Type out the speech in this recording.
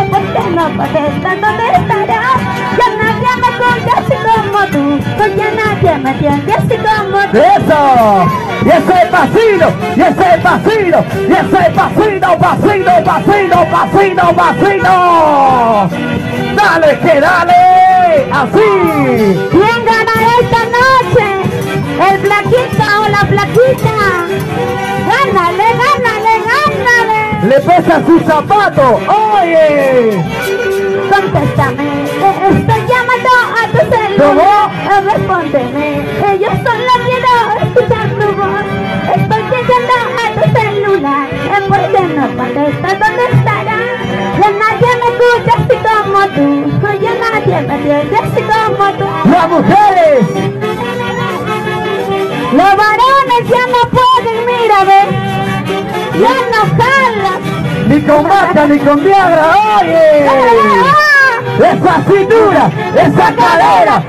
¿por qué no contestas? ¿Dónde estarás? Ya nadie me escucha así como tú, porque nadie me entiende así como tú. ¡Eso! ¡Y ese pasito! ¡Y ese pasito! ¡Y ese pasito! ¡Pasito, pasito, pasito, pasito! ¡Dale, que dale! ¡Así! ¿Quién ganará esta noche? ¿El flaquito o la flaquita? ¡Gánale, gánale, gánale! ¡Le pesa su zapato! ¡Oye! Contéstame, estoy llamando a tu celular. Respóndeme, yo solo quiero escuchar tu voz. Estoy llegando a tu celular. ¿Por qué no contestas? ¿Dónde estarás? Ya nadie me escucha así como tú. Ya nadie me entiende así como tú. ¡Las mujeres! Los varones ya no pueden, mira, ve. Ya no jalan. Ni con marca, ni con Viagra, oye. Esa cintura, esa cadera.